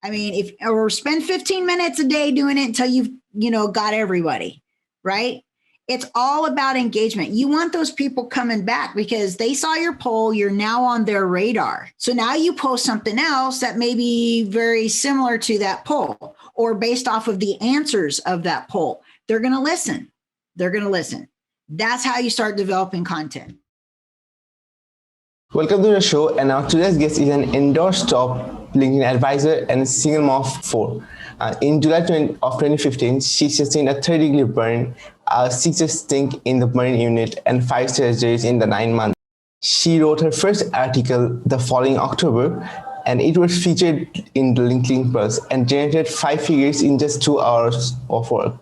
I mean, or spend 15 minutes a day doing it until you've, got everybody, right? It's all about engagement. You want those people coming back because they saw your poll. You're now on their radar. So now you post something else that may be very similar to that poll or based off of the answers of that poll. They're going to listen. That's how you start developing content. Welcome to the show, and our today's guest is an endorsed top LinkedIn advisor and a single mom of 4. In July of 2015, she sustained a 3rd-degree burn, a 6-year stint in the burn unit, and 5 surgeries in the 9 months. She wrote her first article the following October, and it was featured in the LinkedIn Plus and generated 5 figures in just 2 hours of work.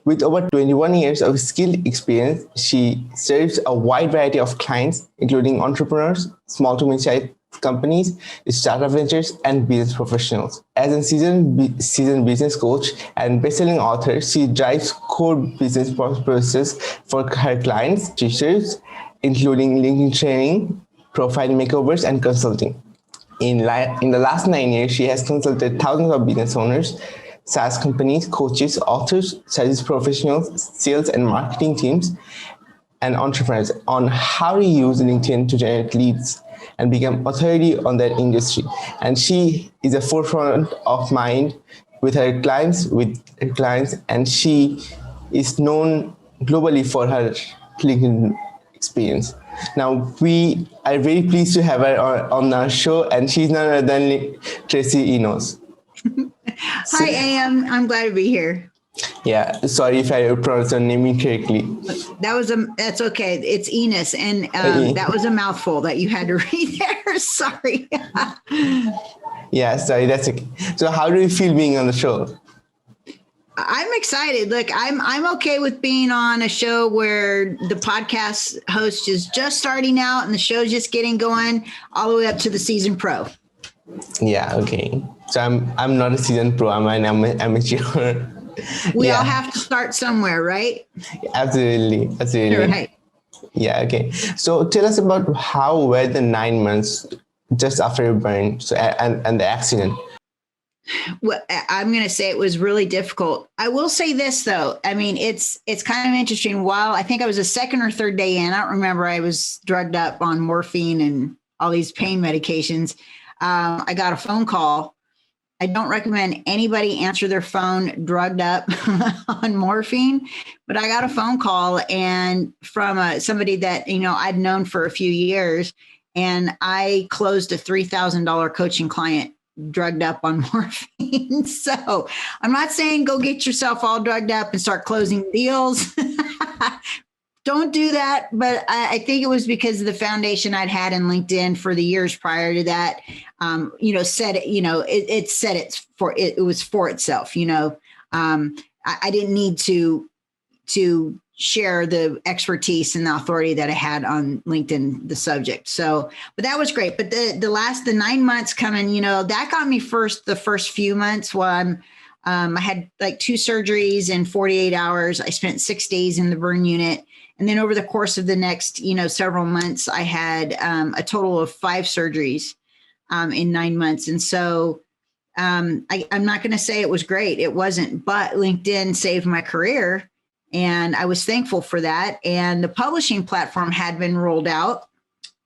With over 21 years of skilled experience, she serves a wide variety of clients, including entrepreneurs, small to mid-sized companies, startup ventures, and business professionals. As a seasoned business coach and best-selling author, she drives core business processes for her clients. She serves, including LinkedIn training, profile makeovers, and consulting. In the last 9 years, she has consulted thousands of business owners, SaaS companies, coaches, authors, service professionals, sales and marketing teams, and entrepreneurs on how to use LinkedIn to generate leads and become authority on that industry. And she is a forefront of mind with her clients, and she is known globally for her LinkedIn experience. Now, we are very pleased to have her on our show, and she's none other than Tracy Enos. Hi, AM. I'm glad to be here. Yeah, sorry if I pronounced your name incorrectly. That's okay. It's Enos, and that was a mouthful that you had to read there. Sorry. Yeah, sorry. That's okay. So, how do you feel being on the show? I'm excited. Look, I'm okay with being on a show where the podcast host is just starting out and the show's just getting going all the way up to the season pro. Yeah. Okay. So I'm not a seasoned pro. I'm an amateur. We all have to start somewhere, right? Absolutely. Right. Yeah. Okay. So tell us about how were the 9 months just after your burn, and the accident. Well, I'm going to say it was really difficult. I will say this though. I mean, it's kind of interesting. While I think I was a 2nd or 3rd day in, I don't remember. I was drugged up on morphine and all these pain medications. I got a phone call. I don't recommend anybody answer their phone drugged up on morphine, but I got a phone call and from somebody that, I'd known for a few years, and I closed a $3,000 coaching client drugged up on morphine. So I'm not saying go get yourself all drugged up and start closing deals. Don't do that. But I think it was because of the foundation I'd had in LinkedIn for the years prior to that. It was for itself. I didn't need to share the expertise and the authority that I had on LinkedIn, the subject. So, but that was great. But the 9 months coming, that got me the first few months while I had like 2 surgeries in 48 hours. I spent 6 days in the burn unit. And then over the course of the next, several months, I had a total of 5 surgeries in 9 months. And so I'm not going to say it was great. It wasn't, but LinkedIn saved my career. And I was thankful for that. And the publishing platform had been rolled out.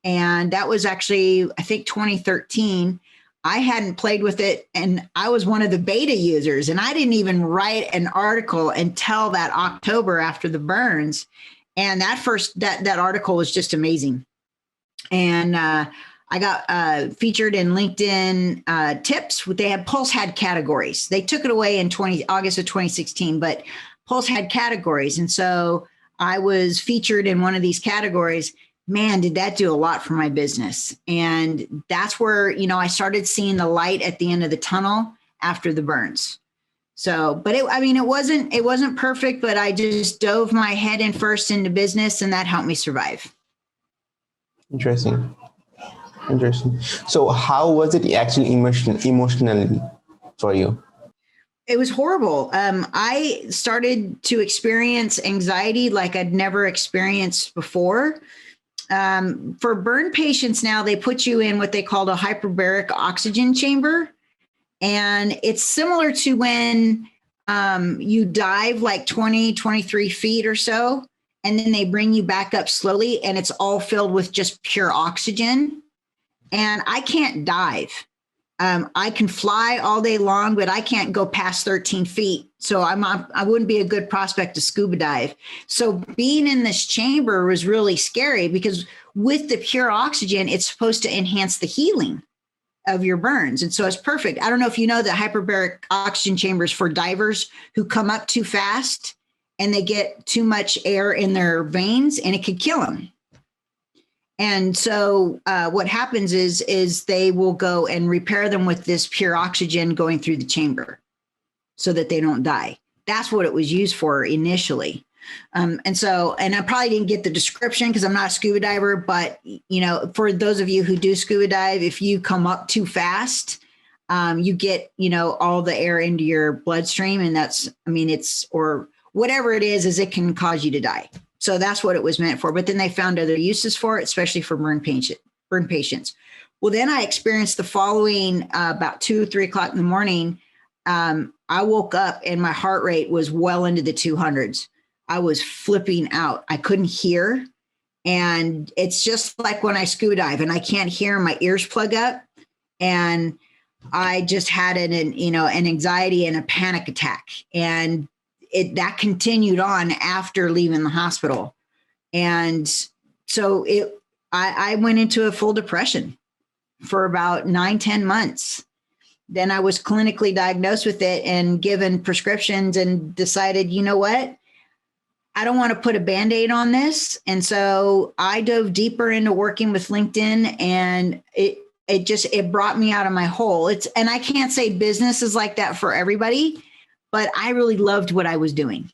And that was actually, I think, 2013. I hadn't played with it. And I was one of the beta users. And I didn't even write an article until that October after the burns. And that article was just amazing. And I got featured in LinkedIn tips. Pulse had categories. They took it away in August of 2016, but Pulse had categories. And so I was featured in one of these categories. Man, did that do a lot for my business. And that's where, I started seeing the light at the end of the tunnel after the burns. So, but it wasn't perfect, but I just dove my head in first into business, and that helped me survive. Interesting. So how was it actually emotionally for you? It was horrible. I started to experience anxiety like I'd never experienced before. For burn patients now, they put you in what they call a hyperbaric oxygen chamber. And it's similar to when you dive like 20, 23 feet or so, and then they bring you back up slowly and it's all filled with just pure oxygen. And I can't dive. I can fly all day long, but I can't go past 13 feet. So I wouldn't be a good prospect to scuba dive. So being in this chamber was really scary because with the pure oxygen, it's supposed to enhance the healing of your burns. And so it's perfect. I don't know if you know that hyperbaric oxygen chambers for divers who come up too fast and they get too much air in their veins and it could kill them. And so what happens is they will go and repair them with this pure oxygen going through the chamber so that they don't die. That's what it was used for initially. And I probably didn't get the description because I'm not a scuba diver, but for those of you who do scuba dive, if you come up too fast, you get, all the air into your bloodstream, and or whatever it is it can cause you to die. So that's what it was meant for. But then they found other uses for it, especially for burn patients. Well, then I experienced the following about 2 or 3 o'clock in the morning. I woke up and my heart rate was well into the 200s. I was flipping out. I couldn't hear. And it's just like when I scuba dive and I can't hear, my ears plug up. And I just had an anxiety and a panic attack. And that continued on after leaving the hospital. And so I went into a full depression for about 9-10 months. Then I was clinically diagnosed with it and given prescriptions and decided, you know what? I don't want to put a Band-Aid on this. And so I dove deeper into working with LinkedIn, and it brought me out of my hole. And I can't say business is like that for everybody, but I really loved what I was doing.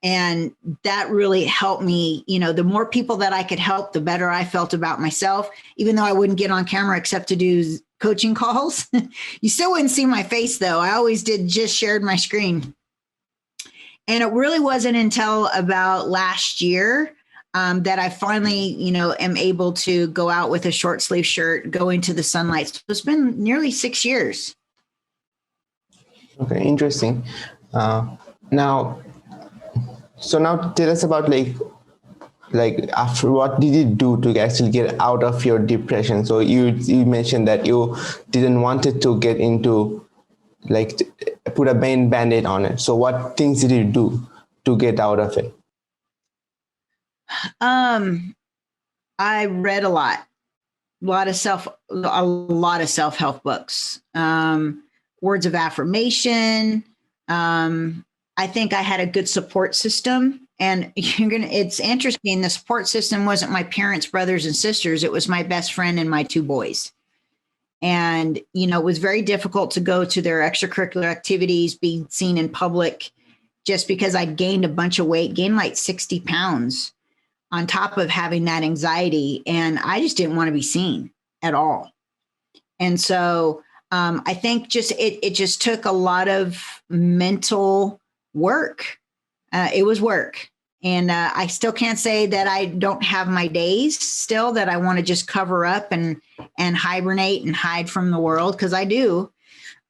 And that really helped me. The more people that I could help, the better I felt about myself, even though I wouldn't get on camera except to do coaching calls. You still wouldn't see my face though. I always just shared my screen. And it really wasn't until about last year that I finally, am able to go out with a short sleeve shirt, go into the sunlight. So it's been nearly 6 years. Okay, interesting. Now tell us about like after, what did you do to actually get out of your depression? So you mentioned that you didn't want it to get into put a Band-Aid on it. So what things did you do to get out of it? I read a lot of self-help books, words of affirmation. I think I had a good support system, and it's interesting. The support system wasn't my parents, brothers and sisters. It was my best friend and my 2 boys. And, it was very difficult to go to their extracurricular activities, be seen in public, just because I gained a bunch of weight, gained like 60 pounds on top of having that anxiety. And I just didn't want to be seen at all. And so I think it just took a lot of mental work. It was work. And I still can't say that I don't have my days still that I want to just cover up and hibernate and hide from the world, because I do.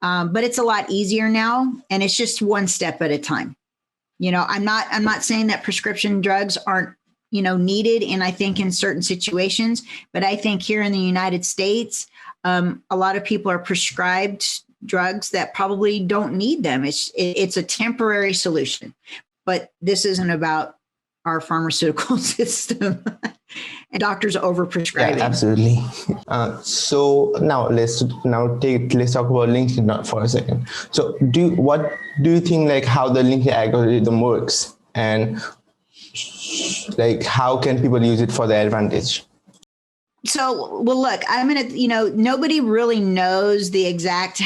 But it's a lot easier now, and it's just one step at a time. I'm not saying that prescription drugs aren't, needed. And I think in certain situations, but I think here in the United States, a lot of people are prescribed drugs that probably don't need them. It's a temporary solution, but this isn't about our pharmaceutical system. And doctors overprescribing. Yeah, absolutely. So now let's talk about LinkedIn for a second. So what do you think, how the LinkedIn algorithm works, and how can people use it for their advantage? So, well, look, I'm going to, nobody really knows the exact,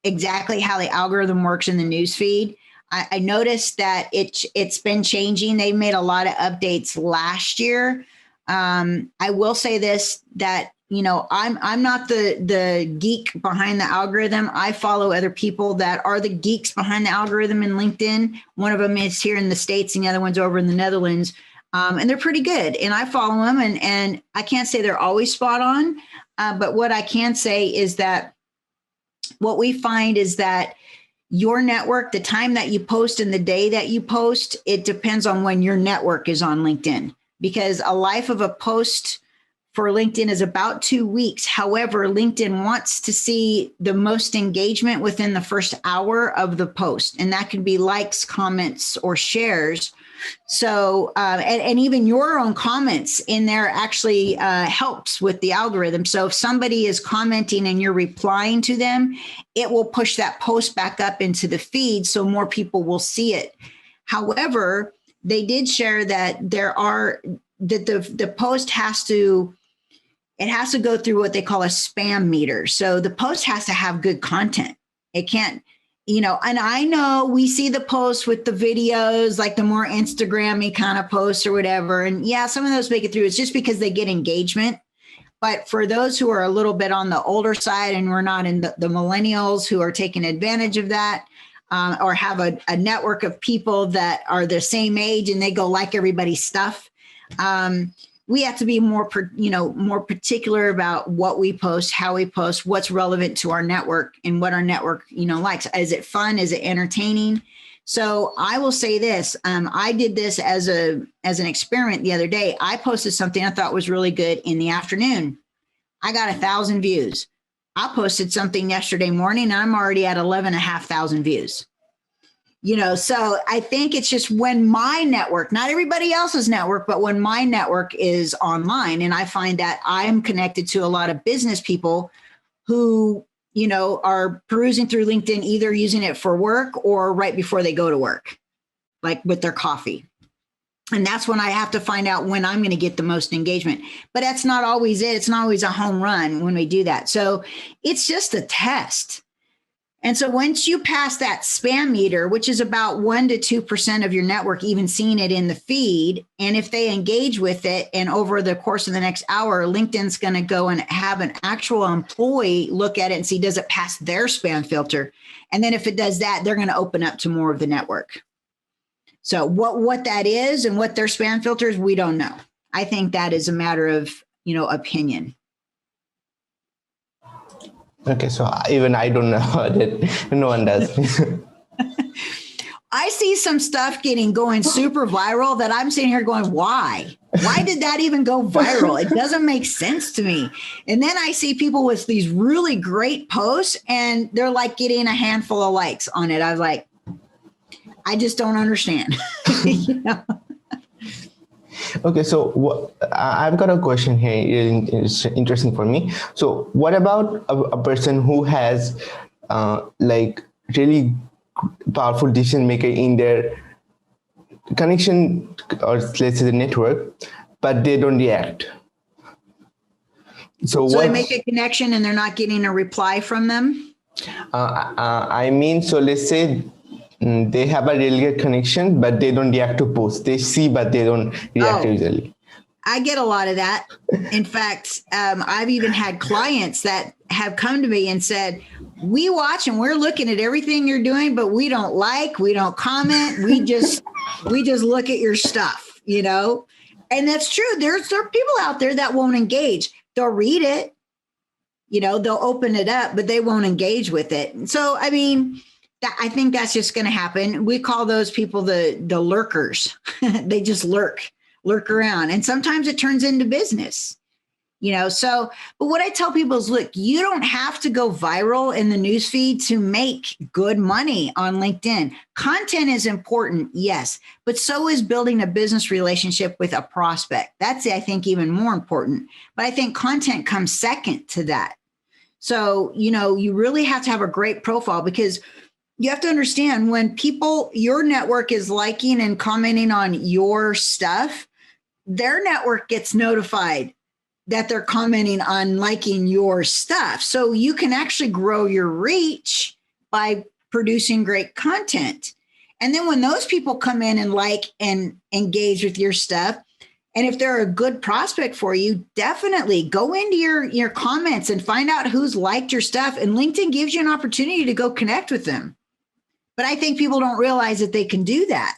exactly how the algorithm works in the newsfeed. I noticed that it's been changing. They made a lot of updates last year. I will say this, that, I'm not the geek behind the algorithm. I follow other people that are the geeks behind the algorithm in LinkedIn. One of them is here in the States and the other one's over in the Netherlands. And they're pretty good. And I follow them, and I can't say they're always spot on. But what I can say is that what we find is that your network, the time that you post and the day that you post, it depends on when your network is on LinkedIn, because a life of a post for LinkedIn is about 2 weeks. However, LinkedIn wants to see the most engagement within the first hour of the post. And that could be likes, comments, or shares. So, and even your own comments in there actually helps with the algorithm. So if somebody is commenting and you're replying to them, it will push that post back up into the feed so more people will see it. However, they did share that the post has to go through what they call a spam meter. So the post has to have good content. It can't, and I know we see the posts with the videos, like the more Instagram-y kind of posts or whatever. And yeah, some of those make it through. It's just because they get engagement. But for those who are a little bit on the older side, and we're not in the millennials who are taking advantage of that, or have a network of people that are the same age and they go like everybody's stuff, we have to be more particular about what we post, how we post, what's relevant to our network, and what our network, likes. Is it fun? Is it entertaining? So I will say this. I did this as an experiment the other day. I posted something I thought was really good in the afternoon. I got 1,000 views. I posted something yesterday morning and I'm already at 11,500 views. So I think it's just when my network, not everybody else's network, but when my network is online, and I find that I'm connected to a lot of business people who, are perusing through LinkedIn, either using it for work or right before they go to work, like with their coffee. And that's when I have to find out when I'm going to get the most engagement. But that's not always it. It's not always a home run when we do that. So it's just a test. And so once you pass that spam meter, which is about 1 to 2% of your network even seeing it in the feed, and if they engage with it, and over the course of the next hour, LinkedIn's going to go and have an actual employee look at it and see, does it pass their spam filter? And then if it does that, they're going to open up to more of the network. So what that is and what their spam filter is, we don't know. I think that is a matter of, opinion. Okay, so even I don't know that. No one does. I see some stuff going super viral that I'm sitting here going, why? Why did that even go viral? It doesn't make sense to me. And then I see people with these really great posts and they're like getting a handful of likes on it. I was like, I just don't understand. Okay, so I've got a question here. It's interesting for me. So what about a person who has really powerful decision maker in their connection, or let's say the network, but they don't react? So they make a connection and they're not getting a reply from them? So let's say they have a really good connection, but they don't react to posts. They see, but they don't react usually. I get a lot of that. In fact, I've even had clients that have come to me and said, we watch and we're looking at everything you're doing, but we don't we don't comment. We just look at your stuff, and that's true. There are people out there that won't engage. They'll read it, they'll open it up, but they won't engage with it. So, I think that's just going to happen. We call those people the lurkers. They just lurk around. And sometimes it turns into business, but what I tell people is, look, you don't have to go viral in the newsfeed to make good money on LinkedIn. Content is important, yes, but so is building a business relationship with a prospect. That's, I think, even more important. But I think content comes second to that. So, you really have to have a great profile, because you have to understand, when your network is liking and commenting on your stuff, their network gets notified that they're commenting on liking your stuff. So you can actually grow your reach by producing great content. And then when those people come in and like and engage with your stuff, and if they're a good prospect for you, definitely go into your comments and find out who's liked your stuff. And LinkedIn gives you an opportunity to go connect with them. But I think people don't realize that they can do that,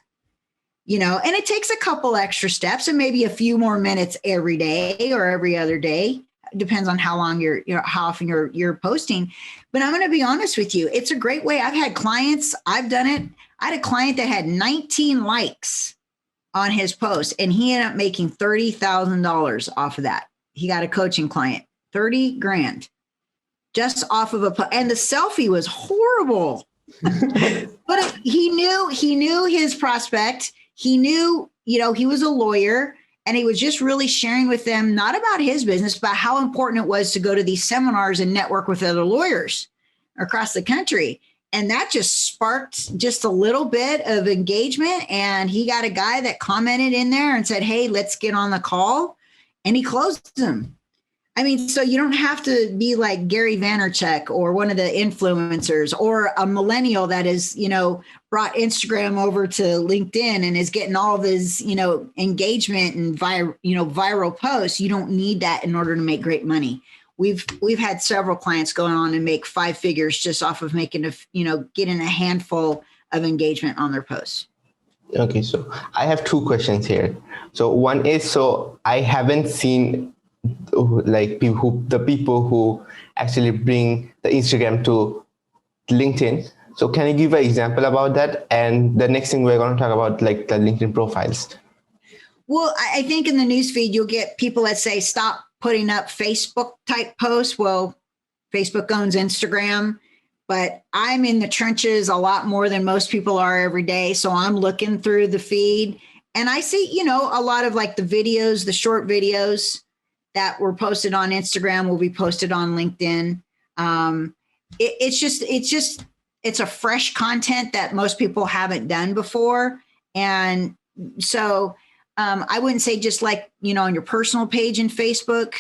and it takes a couple extra steps and maybe a few more minutes every day or every other day. depends on how long how often you're posting. But I'm going to be honest with you. It's a great way. I've had clients, I've done it. I had a client that had 19 likes on his post and he ended up making $30,000 off of that. He got a coaching client, 30 grand just off of and the selfie was horrible. But he knew his prospect. He knew, he was a lawyer and he was just really sharing with them, not about his business, but how important it was to go to these seminars and network with other lawyers across the country. And that just sparked just a little bit of engagement. And he got a guy that commented in there and said, hey, let's get on the call. And he closed him. I mean, so you don't have to be like Gary Vaynerchuk or one of the influencers or a millennial that is, brought Instagram over to LinkedIn and is getting all of his, engagement and viral posts. You don't need that in order to make great money. We've had several clients going on and make 5 figures just off of getting a handful of engagement on their posts. Okay, so I have 2 questions here. So one is, so I haven't seen like the people who actually bring the Instagram to LinkedIn. So can you give an example about that? And the next thing we're going to talk about, like the LinkedIn profiles. Well, I think in the newsfeed, you'll get people that say, stop putting up Facebook type posts. Well, Facebook owns Instagram, but I'm in the trenches a lot more than most people are every day. So I'm looking through the feed and I see, a lot of like the videos, the short videos that were posted on Instagram will be posted on LinkedIn. It's a fresh content that most people haven't done before. And so I wouldn't say just like, on your personal page in Facebook,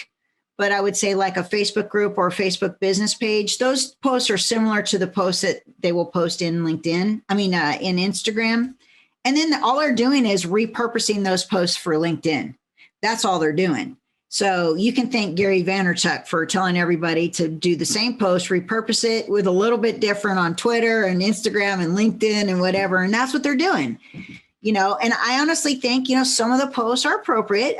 but I would say like a Facebook group or a Facebook business page. Those posts are similar to the posts that they will post in LinkedIn. In Instagram. And then all they're doing is repurposing those posts for LinkedIn. That's all they're doing. So you can thank Gary Vaynerchuk for telling everybody to do the same post, repurpose it with a little bit different on Twitter and Instagram and LinkedIn and whatever. And that's what they're doing, and I honestly think, some of the posts are appropriate.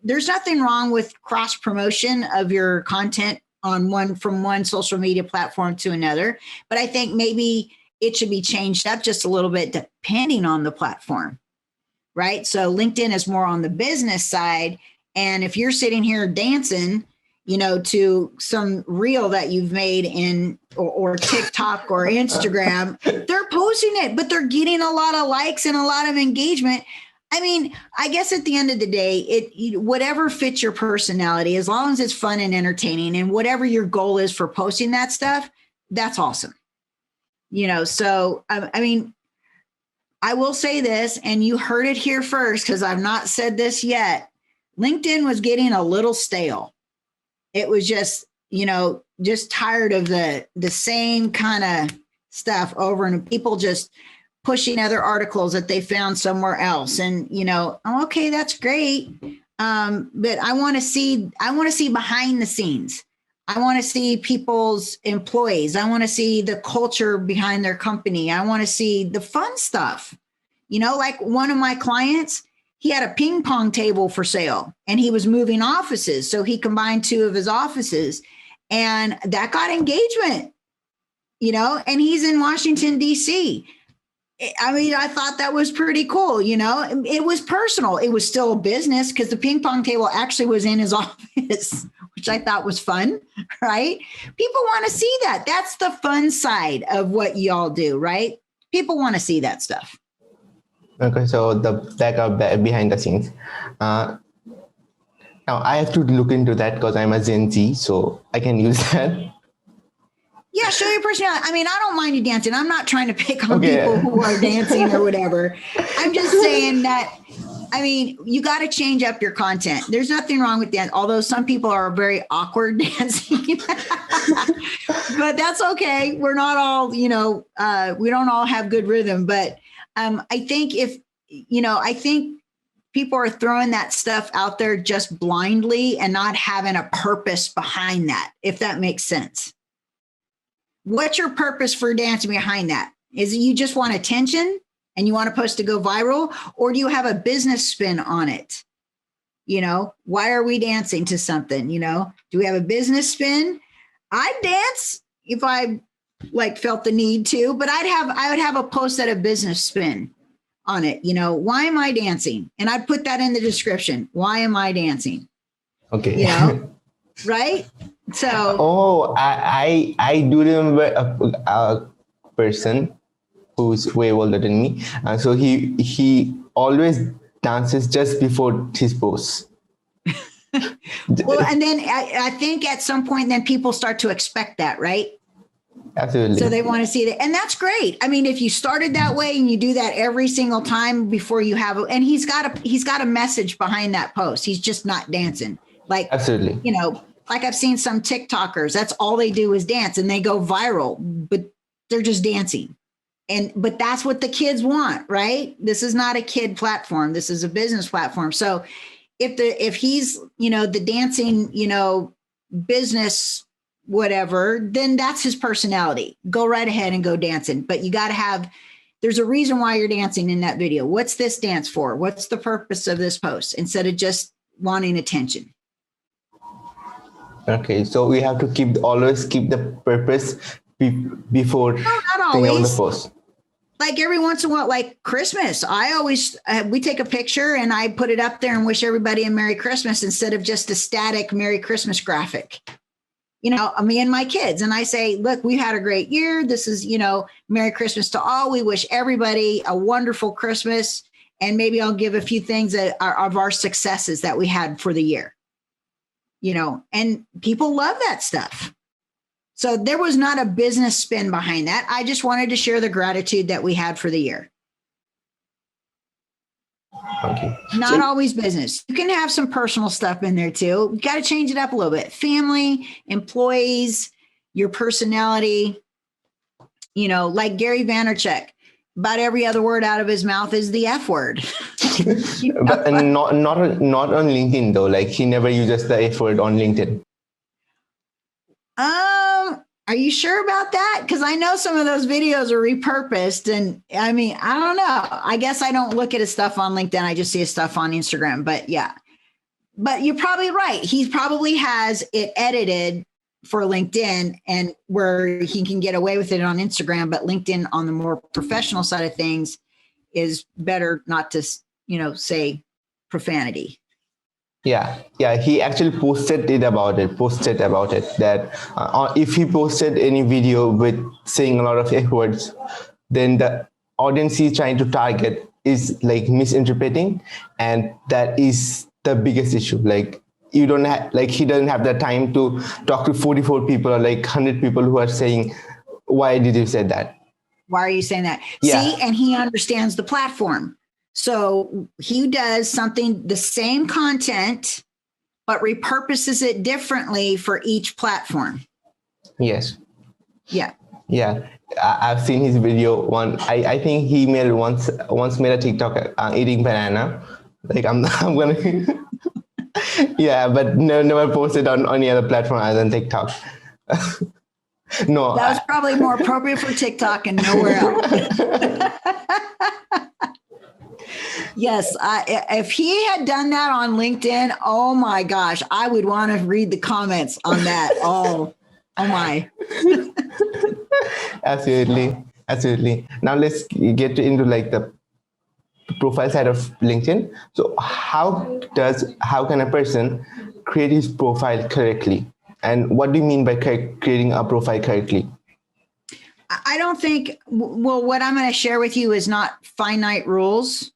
There's nothing wrong with cross promotion of your content from one social media platform to another. But I think maybe it should be changed up just a little bit depending on the platform, right? So LinkedIn is more on the business side. And if you're sitting here dancing, to some reel that you've made or TikTok or Instagram, they're posting it, but they're getting a lot of likes and a lot of engagement. I guess at the end of the day, whatever fits your personality, as long as it's fun and entertaining and whatever your goal is for posting that stuff, that's awesome. So, I will say this, and you heard it here first, because I've not said this yet. LinkedIn was getting a little stale. It was just, just tired of the same kind of stuff over and people just pushing other articles that they found somewhere else. And, okay, that's great. But I want to see behind the scenes. I want to see people's employees. I want to see the culture behind their company. I want to see the fun stuff. Like one of my clients, he had a ping pong table for sale and he was moving offices. So he combined 2 of his offices and that got engagement, and he's in Washington, D.C. I thought that was pretty cool. It was personal. It was still a business because the ping pong table actually was in his office, which I thought was fun, right? People want to see that. That's the fun side of what y'all do, right? People want to see that stuff. Okay, so the backup behind the scenes. Now I have to look into that because I'm a Gen Z, so I can use that. Yeah, show your personality. I don't mind you dancing. I'm not trying to pick on people who are dancing or whatever. I'm just saying that, you got to change up your content. There's nothing wrong with that, although some people are very awkward dancing. But that's okay. We're not all, we don't all have good rhythm. But I think I think people are throwing that stuff out there just blindly and not having a purpose behind that, if that makes sense. What's your purpose for dancing behind that? Is it you just want attention and you want a post to go viral, or do you have a business spin on it? Why are we dancing to something? Do we have a business spin? I'd dance if I felt the need to, but I would have a post at a business spin on it. Why am I dancing? And I'd put that in the description. Why am I dancing? Okay. Right. So. Oh, I do remember a person who's way older than me. So he always dances just before his pose. Well, and then I think at some point, then people start to expect that, right? Absolutely. So they want to see it. And that's great. I mean, if you started that way and you do that every single time before you have and he's got a message behind that post. He's just not dancing. Absolutely. Like I've seen some TikTokers, that's all they do is dance and they go viral, but they're just dancing. But that's what the kids want, right? This is not a kid platform. This is a business platform. So if he's, the dancing, business, whatever, then that's his personality. Go right ahead and go dancing. But you got to there's a reason why you're dancing in that video. What's this dance for? What's the purpose of this post? Instead of just wanting attention. Okay. So we have to always keep the purpose before not always. the post. Like every once in a while, like Christmas, I always, we take a picture and I put it up there and wish everybody a Merry Christmas instead of just a static Merry Christmas graphic. Me and my kids. And I say, look, we had a great year. This is, Merry Christmas to all. We wish everybody a wonderful Christmas. And maybe I'll give a few things that are of our successes that we had for the year, and people love that stuff. So there was not a business spin behind that. I just wanted to share the gratitude that we had for the year. Okay. Not always business. You can have some personal stuff in there too. You got to change it up a little bit. Family, employees, your personality, like Gary Vaynerchuk, about every other word out of his mouth is the F word. But not on LinkedIn though. Like he never uses the F word on LinkedIn. Are you sure about that? Because I know some of those videos are repurposed. And I mean, I don't know. I guess I don't look at his stuff on LinkedIn. I just see his stuff on Instagram. But yeah. But you're probably right. He probably has it edited for LinkedIn and where he can get away with it on Instagram. But LinkedIn on the more professional side of things is better not to, say profanity. Yeah. He actually posted about it that if he posted any video with saying a lot of F words, then the audience he's trying to target is misinterpreting. And that is the biggest issue. He doesn't have the time to talk to 44 people or 100 people who are saying, why did you say that? Why are you saying that? Yeah. See, and he understands the platform. So he does the same content, but repurposes it differently for each platform. Yes. Yeah. Yeah. I've seen his video I think he once made a TikTok eating banana. I'm gonna yeah, but never posted on any other platform other than TikTok. No. That was probably more appropriate for TikTok and nowhere else. Yes, if he had done that on LinkedIn, oh my gosh, I would want to read the comments on that. Oh my. Absolutely. Now let's get into the profile side of LinkedIn. So how can a person create his profile correctly? And what do you mean by creating a profile correctly? I don't think, what I'm going to share with you is not finite rules.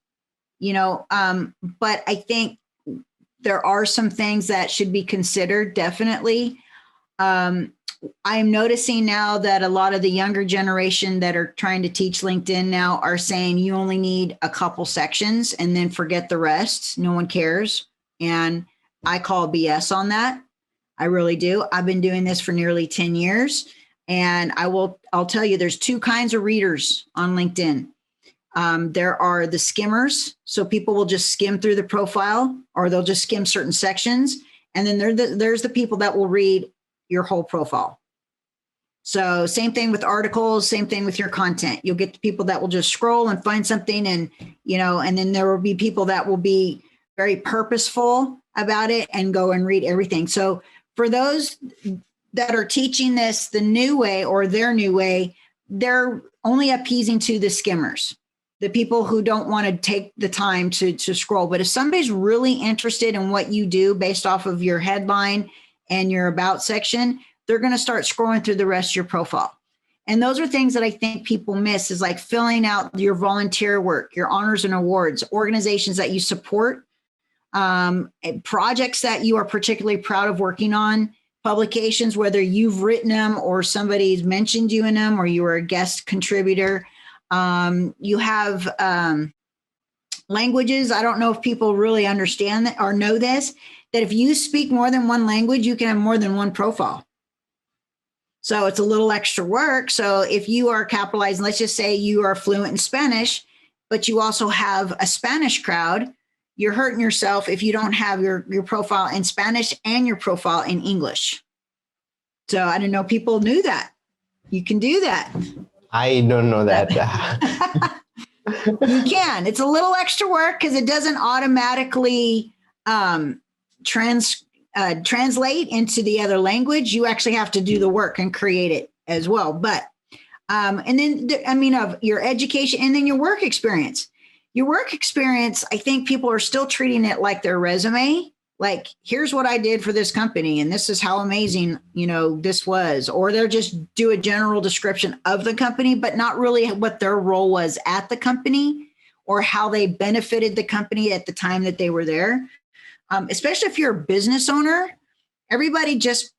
But I think there are some things that should be considered, definitely. I'm noticing now that a lot of the younger generation that are trying to teach LinkedIn now are saying you only need a couple sections and then forget the rest. No one cares. And I call BS on that. I really do. I've been doing this for nearly 10 years. And I'll tell you, there's two kinds of readers on LinkedIn. There are the skimmers. So people will just skim through the profile or they'll just skim certain sections. And then there's the people that will read your whole profile. So same thing with articles, same thing with your content. You'll get the people that will just scroll and find something and then there will be people that will be very purposeful about it and go and read everything. So for those that are teaching this the new way or their new way, they're only appeasing to the skimmers, the people who don't want to take the time to scroll. But if somebody's really interested in what you do based off of your headline and your about section, they're going to start scrolling through the rest of your profile. And those are things that I think people miss, is like filling out your volunteer work, your honors and awards, organizations that you support, projects that you are particularly proud of working on, publications, whether you've written them or somebody's mentioned you in them or you were a guest contributor. You have languages. I don't know if people really understand that or know this, that if you speak more than one language, you can have more than one profile. So it's a little extra work. So if you are capitalizing, let's just say you are fluent in Spanish, but you also have a Spanish crowd, you're hurting yourself if you don't have your profile in Spanish and your profile in English. So I didn't know people knew that. You can do that. I don't know that. You can. It's a little extra work because it doesn't automatically translate into the other language. You actually have to do the work and create it as well. But and then of your education and then your work experience. Your work experience, I think people are still treating it like their resume. Like, here's what I did for this company, and this is how amazing, this was. Or they'll just do a general description of the company, but not really what their role was at the company or how they benefited the company at the time that they were there. Especially if you're a business owner, everybody just,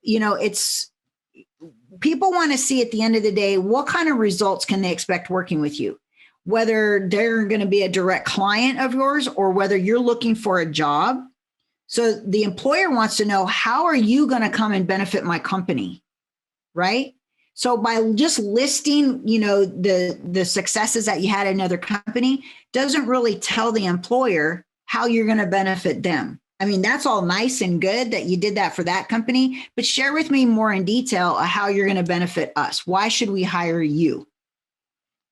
people want to see at the end of the day, what kind of results can they expect working with you? Whether they're going to be a direct client of yours or whether you're looking for a job. So the employer wants to know, how are you going to come and benefit my company? Right? So by just listing, the successes that you had in another company doesn't really tell the employer how you're going to benefit them. I mean, that's all nice and good that you did that for that company, but share with me more in detail how you're going to benefit us. Why should we hire you?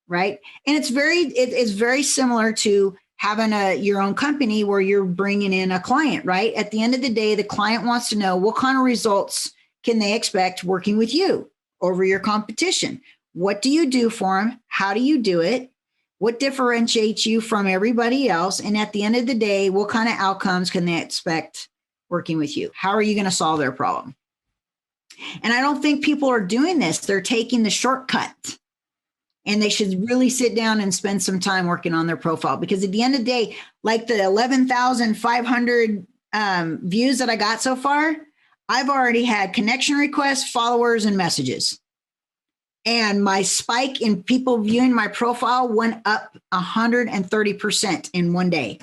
Right. And it's very similar to having your own company where you're bringing in a client, right? At the end of the day, the client wants to know what kind of results can they expect working with you over your competition. What do you do for them? How do you do it? What differentiates you from everybody else? And at the end of the day, what kind of outcomes can they expect working with you? How are you going to solve their problem? And I don't think people are doing this. They're taking the shortcut. And they should really sit down and spend some time working on their profile, because at the end of the day, like the 11,500 views that I got so far, I've already had connection requests, followers, and messages. And my spike in people viewing my profile went up 130% in one day.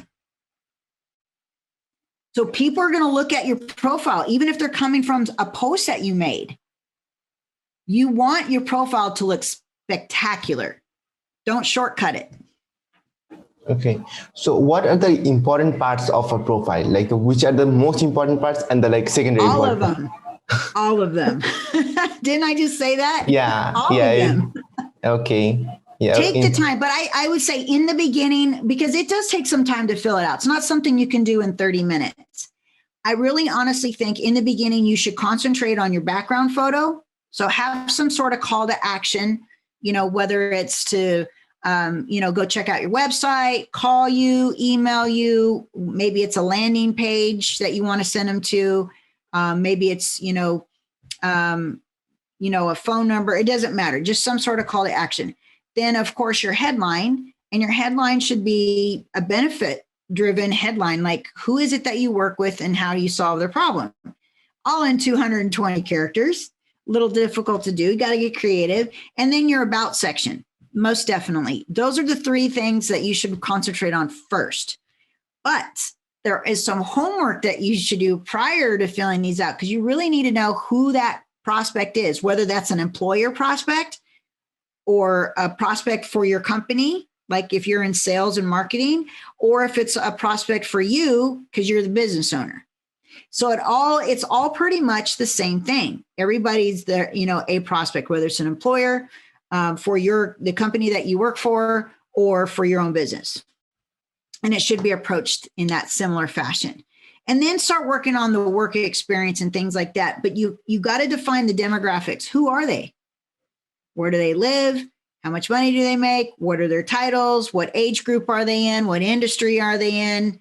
So people are going to look at your profile, even if they're coming from a post that you made. You want your profile to look spectacular. Don't shortcut it. Okay. So what are the important parts of a profile? Like, which are the most important parts and the secondary? All of them. All of them. Didn't I just say that? Yeah. All of them. Okay. Yeah. Take the time. But I would say in the beginning, because it does take some time to fill it out. It's not something you can do in 30 minutes. I really honestly think in the beginning, you should concentrate on your background photo. So have some sort of call to action, whether it's to, go check out your website, call you, email you. Maybe it's a landing page that you want to send them to. Maybe it's, a phone number. It doesn't matter. Just some sort of call to action. Then, of course, your headline, and your headline should be a benefit-driven headline, like who is it that you work with and how do you solve their problem? All in 220 characters. Little difficult to do. You got to get creative. And then your about section, most definitely. Those are the three things that you should concentrate on first. But there is some homework that you should do prior to filling these out, because you really need to know who that prospect is, whether that's an employer prospect or a prospect for your company, like if you're in sales and marketing, or if it's a prospect for you because you're the business owner. So it's all pretty much the same thing. Everybody's there, a prospect, whether it's an employer for the company that you work for or for your own business. And it should be approached in that similar fashion. and then start working on the work experience and things like that. But you got to define the demographics. Who are they? Where do they live? How much money do they make? What are their titles? What age group are they in? What industry are they in?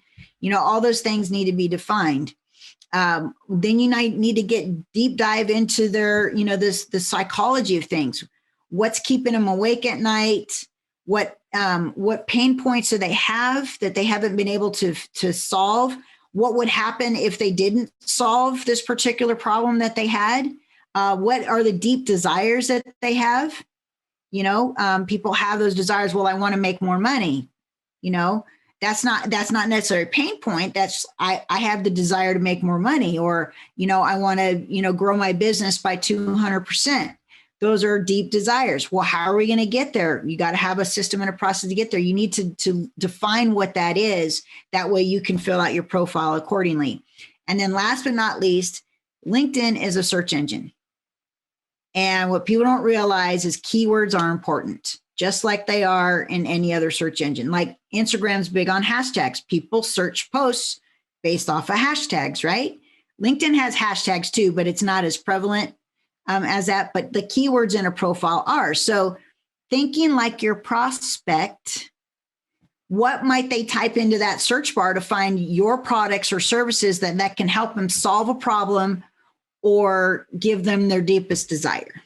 All those things need to be defined. Then you need to get deep dive into their, the psychology of things. What's keeping them awake at night? What pain points do they have that they haven't been able to solve? What would happen if they didn't solve this particular problem that they had? What are the deep desires that they have? People have those desires. Well, I want to make more money. That's not necessarily a pain point. That's I have the desire to make more money, or, I want to, grow my business by 200%. Those are deep desires. Well, how are we going to get there? You got to have a system and a process to get there. You need to define what that is. That way you can fill out your profile accordingly. And then last but not least, LinkedIn is a search engine. And what people don't realize is keywords are important, just like they are in any other search engine. Like Instagram's big on hashtags. People search posts based off of hashtags, right? LinkedIn has hashtags too, but it's not as prevalent as that. But the keywords in a profile are. So thinking like your prospect, what might they type into that search bar to find your products or services that can help them solve a problem or give them their deepest desire?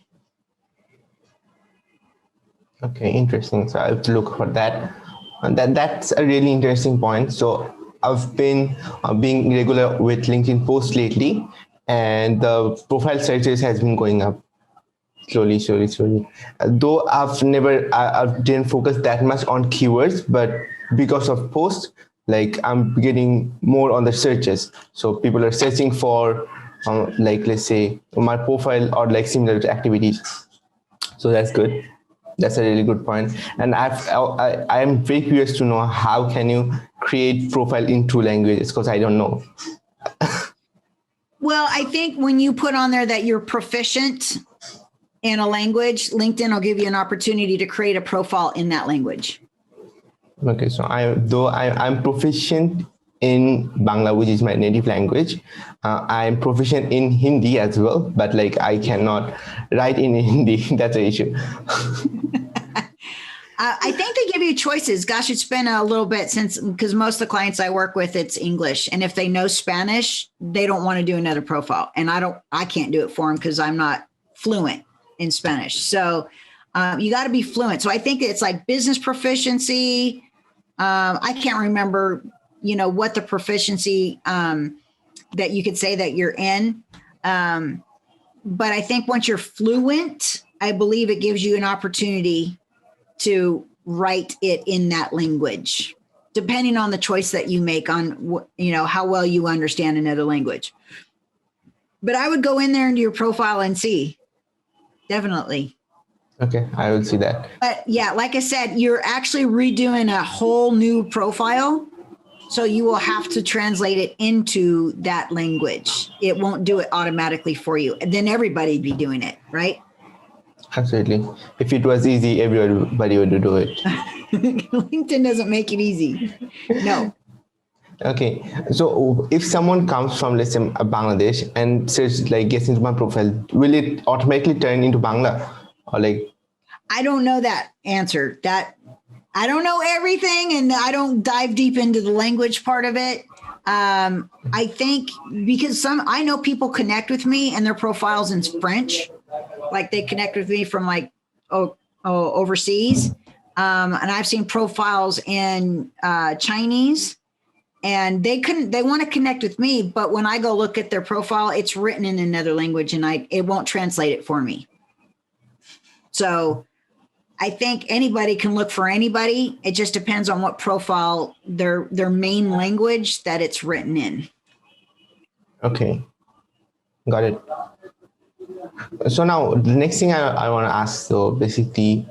Okay, interesting. So I have to look for that. And that's a really interesting point. So I've been being regular with LinkedIn posts lately, and the profile searches has been going up slowly. Though I didn't focus that much on keywords, but because of posts, like I'm getting more on the searches. So people are searching for like, let's say my profile or like similar activities. So that's good. That's a really good point. And I am very curious to know, how can you create profile in two languages? Because I don't know. Well, I think when you put on there that you're proficient in a language, LinkedIn will give you an opportunity to create a profile in that language. Okay, so I'm proficient in Bangla, which is my native language. I'm proficient in Hindi as well, but like I cannot write in Hindi. That's the issue. I think they give you choices. Gosh, it's been a little bit because most of the clients I work with, it's English. And if they know Spanish, they don't want to do another profile. And I can't do it for them because I'm not fluent in Spanish. So you got to be fluent. So I think it's like business proficiency. I can't remember, what the proficiency that you could say that you're in. But I think once you're fluent, I believe it gives you an opportunity to write it in that language, depending on the choice that you make on, how well you understand another language. But I would go in there into your profile and see. Definitely. Okay, I will see that. But yeah, like I said, you're actually redoing a whole new profile. So you will have to translate it into that language. It won't do it automatically for you. And then everybody'd be doing it, right? Absolutely. If it was easy, everybody would do it. LinkedIn doesn't make it easy. No. Okay. So if someone comes from, let's say, Bangladesh and says, like, gets into my profile, will it automatically turn into Bangla? Or like, I don't know that answer. I don't know everything, and I don't dive deep into the language part of it. I think because I know people connect with me and their profiles in French, like they connect with me from like overseas, and I've seen profiles in Chinese, and they want to connect with me, but when I go look at their profile, it's written in another language, and it won't translate it for me. So I think anybody can look for anybody. It just depends on what profile their main language that it's written in. Okay, got it. So now the next thing I want to ask, so basically,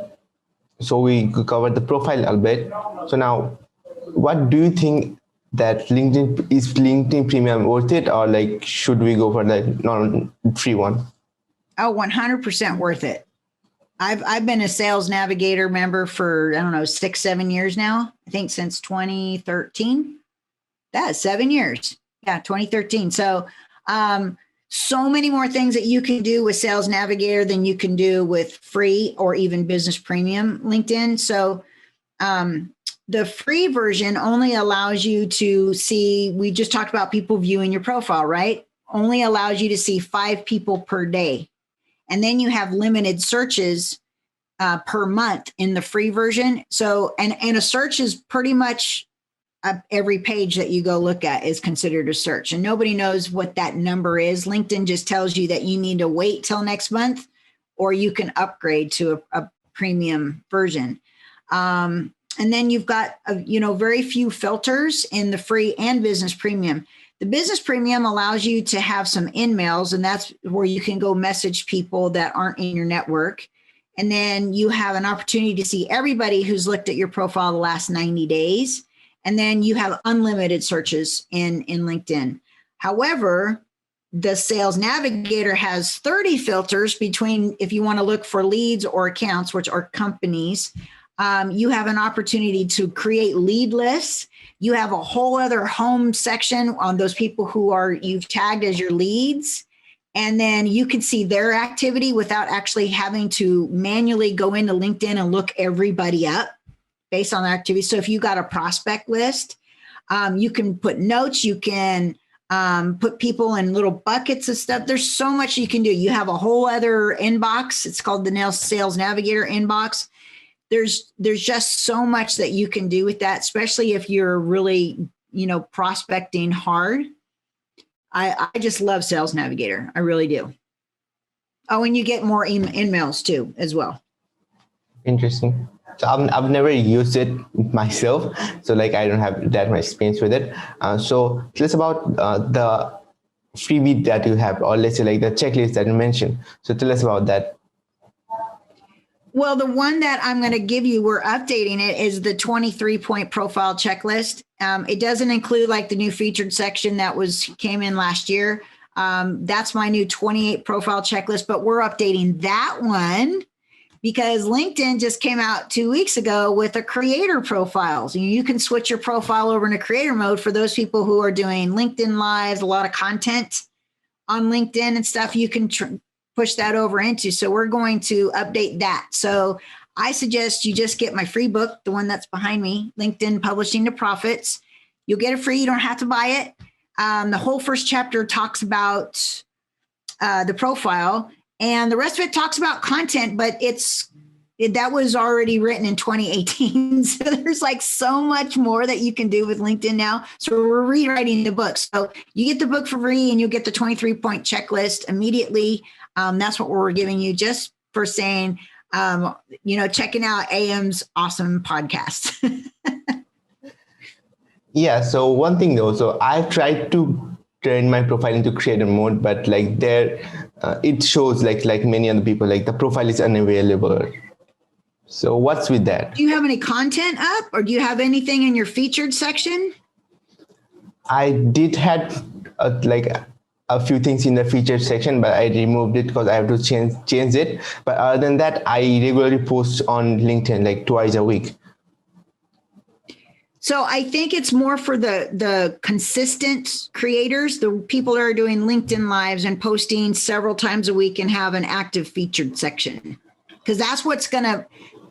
so we covered the profile a bit. So now, what do you think that LinkedIn Premium worth it, or like should we go for the non-free one? Oh, 100% worth it. I've been a Sales Navigator member for, 6-7 years now. I think since 2013. That's 7 years. Yeah, 2013. So, so many more things that you can do with Sales Navigator than you can do with free or even business premium LinkedIn. So, the free version only allows you to see, we just talked about people viewing your profile, right? Only allows you to see 5 people per day. And then you have limited searches per month in the free version. So, and a search is pretty much every page that you go look at is considered a search, and nobody knows what that number is. LinkedIn just tells you that you need to wait till next month, or you can upgrade to a premium version. And then you've got, very few filters in the free and business premium. The business premium allows you to have some in-mails, and that's where you can go message people that aren't in your network. And then you have an opportunity to see everybody who's looked at your profile the last 90 days. And then you have unlimited searches in LinkedIn. However, the Sales Navigator has 30 filters between if you want to look for leads or accounts, which are companies. You have an opportunity to create lead lists. You have a whole other home section on those people who you've tagged as your leads. And then you can see their activity without actually having to manually go into LinkedIn and look everybody up based on their activity. So if you got a prospect list, you can put notes, you can put people in little buckets of stuff. There's so much you can do. You have a whole other inbox. It's called the Sales Navigator inbox. There's just so much that you can do with that, especially if you're really, prospecting hard. I just love Sales Navigator. I really do. Oh, and you get more in-mails too, as well. Interesting. So I've never used it myself, so I don't have that much experience with it. So tell us about the freebie that you have, or let's say the checklist that you mentioned. So tell us about that. Well, the one that I'm going to give you, we're updating it, is the 23-point profile checklist. It doesn't include the new featured section that came in last year. That's my new 28 profile checklist, but we're updating that one because LinkedIn just came out 2 weeks ago with a creator profile. So you can switch your profile over into creator mode for those people who are doing LinkedIn Lives, a lot of content on LinkedIn and stuff. You can push that over into. So we're going to update that. So I suggest you just get my free book, the one that's behind me, LinkedIn Publishing to Profits. You'll get it free. You don't have to buy it. The whole first chapter talks about the profile, and the rest of it talks about content, but that was already written in 2018. So there's so much more that you can do with LinkedIn now. So we're rewriting the book. So you get the book for free and you'll get the 23-point checklist immediately. That's what we're giving you just for saying, checking out AM's awesome podcast. Yeah. So one thing though, so I tried to turn my profile into creator mode, but it shows like many other people, the profile is unavailable. So what's with that? Do you have any content up, or do you have anything in your featured section? I did have a few things in the featured section, but I removed it because I have to change it. But other than that, I regularly post on LinkedIn twice a week. So I think it's more for the consistent creators, the people that are doing LinkedIn Lives and posting several times a week and have an active featured section, because that's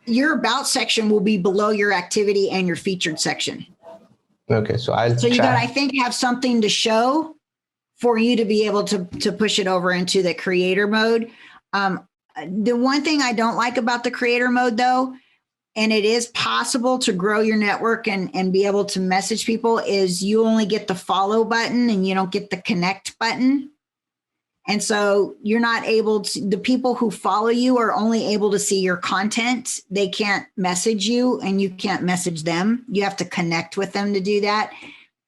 your about section will be below your activity and your featured section. Okay, so you got, I think, have something to show for you to be able to push it over into the creator mode. The one thing I don't like about the creator mode though, and it is possible to grow your network and be able to message people, is you only get the follow button and you don't get the connect button. And so you're not able to, the people who follow you are only able to see your content. They can't message you and you can't message them. You have to connect with them to do that.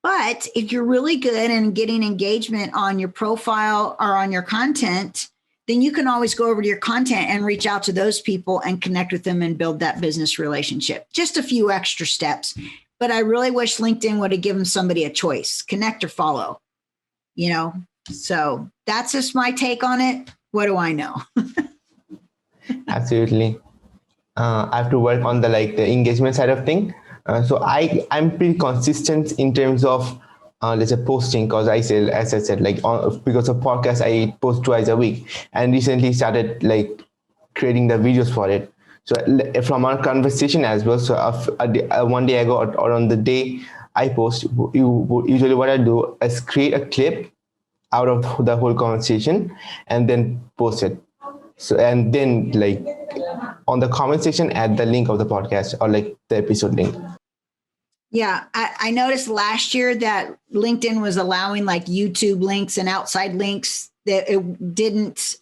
But if you're really good and getting engagement on your profile or on your content, then you can always go over to your content and reach out to those people and connect with them and build that business relationship. Just a few extra steps. But I really wish LinkedIn would have given somebody a choice, connect or follow, So that's just my take on it. What do I know? Absolutely. I have to work on the engagement side of thing. So I'm pretty consistent in terms of let's say posting, because as I said, like because of podcast, I post twice a week, and recently started like creating the videos for it. So from our conversation as well. So one day ago, or on the day I post, usually what I do is create a clip out of the whole conversation and then post it. So and then like on the comment section, add the link of the podcast or like the episode link. Yeah, I noticed last year that LinkedIn was allowing like YouTube links and outside links that it didn't,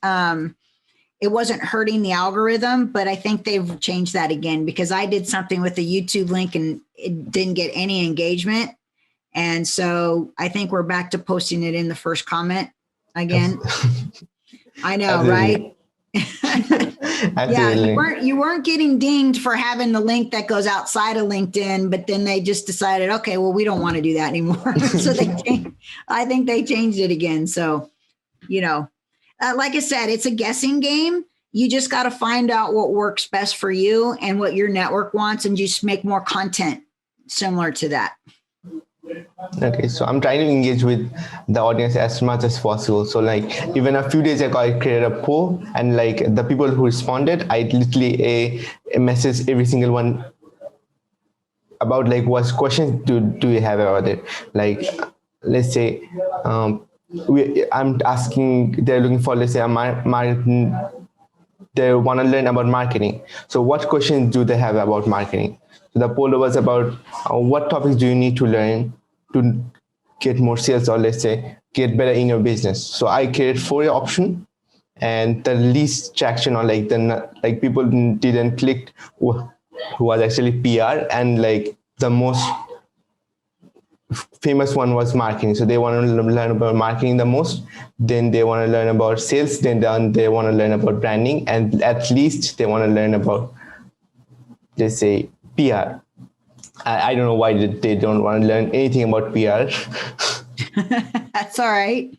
it wasn't hurting the algorithm, but I think they've changed that again because I did something with the YouTube link and it didn't get any engagement. And so I think we're back to posting it in the first comment again. I know, right? Yeah, you weren't getting dinged for having the link that goes outside of LinkedIn, but then they just decided, okay, well, we don't want to do that anymore. So I think they changed it again. So, like I said, it's a guessing game. You just got to find out what works best for you and what your network wants, and just make more content similar to that. Okay, so I'm trying to engage with the audience as much as possible. So like even a few days ago, I created a poll, and like the people who responded, I literally a message every single one about like what questions do you have about it. Like let's say I'm asking, they're looking for, let's say, they want to learn about marketing. So what questions do they have about marketing? So the poll was about what topics do you need to learn to get more sales, or let's say get better in your business. So I created 4 options, and the least traction, or like like people didn't click, who was actually PR, and like the most famous one was marketing. So they want to learn about marketing the most, then they want to learn about sales, then they want to learn about branding, and at least they want to learn about, let's say, PR. I don't know why they don't want to learn anything about PR. That's all right.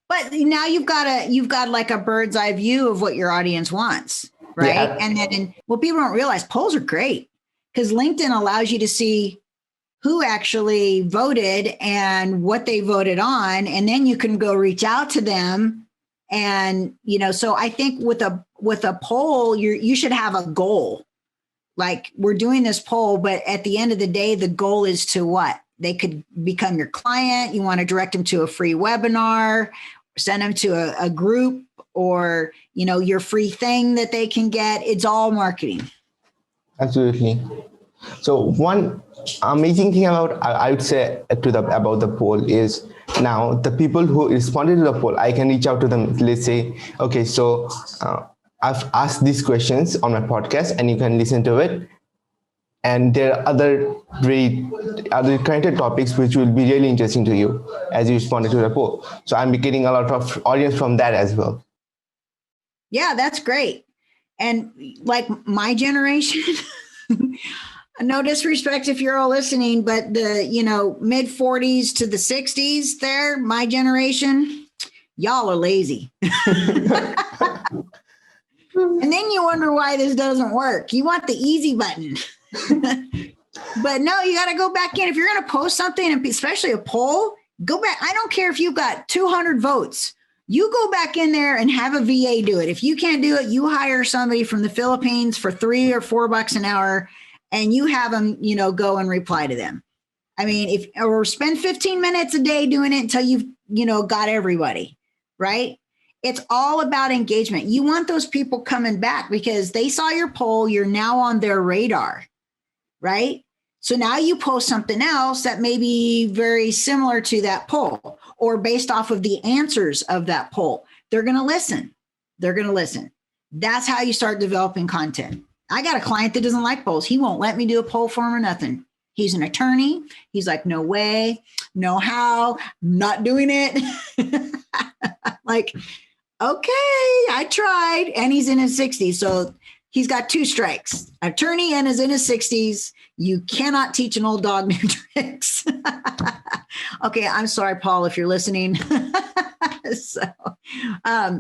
But now you've got like a bird's eye view of what your audience wants, right? Yeah. And then what people don't realize, polls are great because LinkedIn allows you to see who actually voted and what they voted on. And then you can go reach out to them. And, so I think with a poll, you should have a goal. Like, we're doing this poll, but at the end of the day, the goal is to what? They could become your client. You want to direct them to a free webinar, send them to a group, or, your free thing that they can get. It's all marketing. Absolutely. So one amazing thing about, I would say about the poll is, now the people who responded to the poll, I can reach out to them. Let's say, okay, so I've asked these questions on my podcast and you can listen to it. And there are other connected topics which will be really interesting to you as you responded to the poll. So I'm getting a lot of audience from that as well. Yeah, that's great. And like my generation, no disrespect if you're all listening, but the, mid 40s to the 60s there, my generation, y'all are lazy. And then you wonder why this doesn't work. You want the easy button. But no, you got to go back in. If you're going to post something, and especially a poll, go back. I don't care if you've got 200 votes. You go back in there and have a VA do it. If you can't do it, you hire somebody from the Philippines for $3 or $4 an hour, and you have them, go and reply to them. I mean, or spend 15 minutes a day doing it until you've, got everybody, right? It's all about engagement. You want those people coming back because they saw your poll. You're now on their radar, right? So now you post something else that may be very similar to that poll or based off of the answers of that poll. They're going to listen. That's how you start developing content. I got a client that doesn't like polls. He won't let me do a poll for him or nothing. He's an attorney. He's like, no way, no how, not doing it. Like, okay, I tried. And he's in his 60s. So he's got 2 strikes, attorney and is in his 60s. You cannot teach an old dog new tricks. Okay, I'm sorry, Paul, if you're listening. So,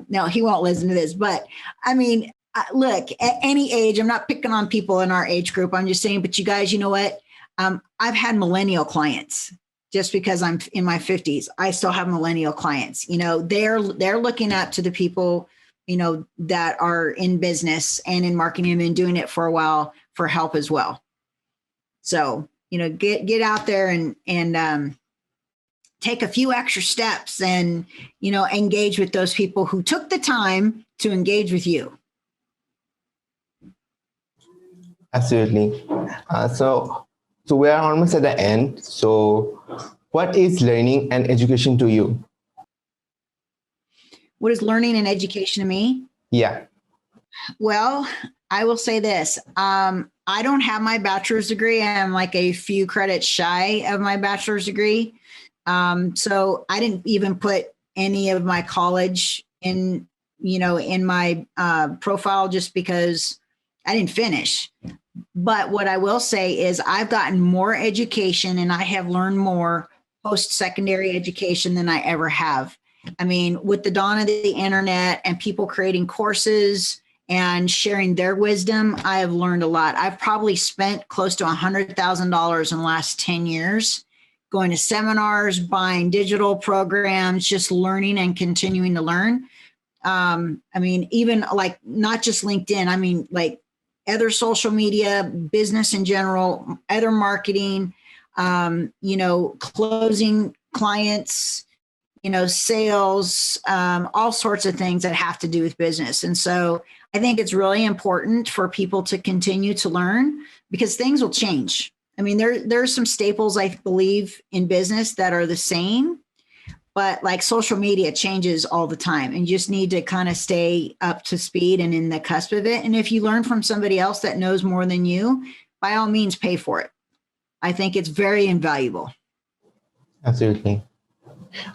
no, he won't listen to this. But I mean, look, at any age, I'm not picking on people in our age group. I'm just saying, but you guys, you know what? I've had millennial clients. just because I'm in my 50s. I still have millennial clients. They're looking up to the people, that are in business and in marketing and been doing it for a while for help as well. So, get out there and take a few extra steps and, engage with those people who took the time to engage with you. Absolutely. So we are almost at the end. So what is learning and education to you? What is learning and education to me? Yeah. Well, I will say this. I don't have my bachelor's degree. I'm like a few credits shy of my bachelor's degree. So I didn't even put any of my college in my profile just because I didn't finish. But what I will say is I've gotten more education and I have learned more post-secondary education than I ever have. I mean, with the dawn of the internet and people creating courses and sharing their wisdom, I have learned a lot. I've probably spent close to $100,000 in the last 10 years going to seminars, buying digital programs, just learning and continuing to learn. I mean, even like not just LinkedIn, I mean, like other social media, business in general, other marketing, closing clients, sales, all sorts of things that have to do with business. And so I think it's really important for people to continue to learn because things will change. I mean, there's some staples, I believe, in business that are the same, but like social media changes all the time and you just need to kind of stay up to speed and in the cusp of it. And if you learn from somebody else that knows more than you, by all means, pay for it. I think it's very invaluable. Absolutely.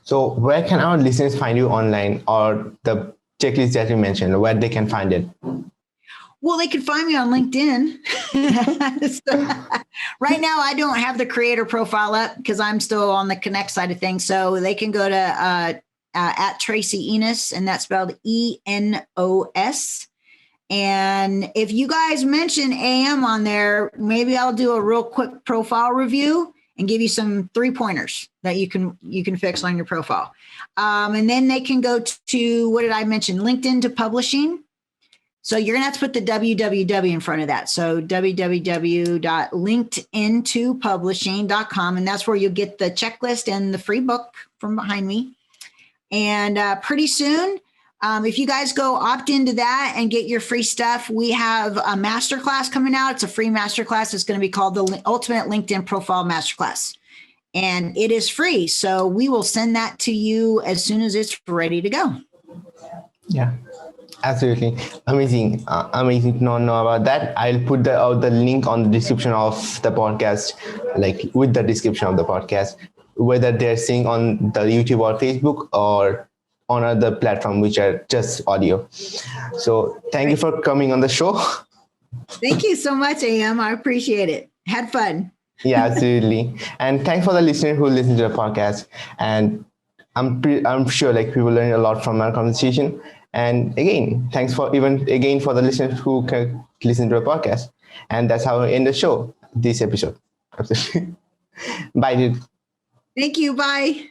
So where can our listeners find you online or the checklist that you mentioned, where they can find it? Well, they can find me on LinkedIn. Right now, I don't have the creator profile up because I'm still on the connect side of things. So they can go to at Tracy Enos, and that's spelled ENOS. And if you guys mention AM on there, maybe I'll do a real quick profile review and give you some 3 pointers that you can fix on your profile. And then they can go to, what did I mention? LinkedIn to publishing. So you're going to have to put the www in front of that. So www.linkedintopublishing.com. And that's where you'll get the checklist and the free book from behind me. And pretty soon, if you guys go opt into that and get your free stuff, we have a masterclass coming out. It's a free masterclass. It's going to be called the Ultimate LinkedIn Profile Masterclass. And it is free. So we will send that to you as soon as it's ready to go. Yeah. Absolutely. Amazing. Amazing to know about that. I'll put the link on the description of the podcast, like with the description of the podcast, whether they're seeing on the YouTube or Facebook or on other platform, which are just audio. So thank you for coming on the show. Thank you so much, AM. I appreciate it. Had fun. Yeah, absolutely. And thanks for the listener who listened to the podcast. And I'm sure like people learn a lot from our conversation. And again, thanks for the listeners who can listen to a podcast. And that's how we end the show, this episode. Bye, dude. Thank you. Bye.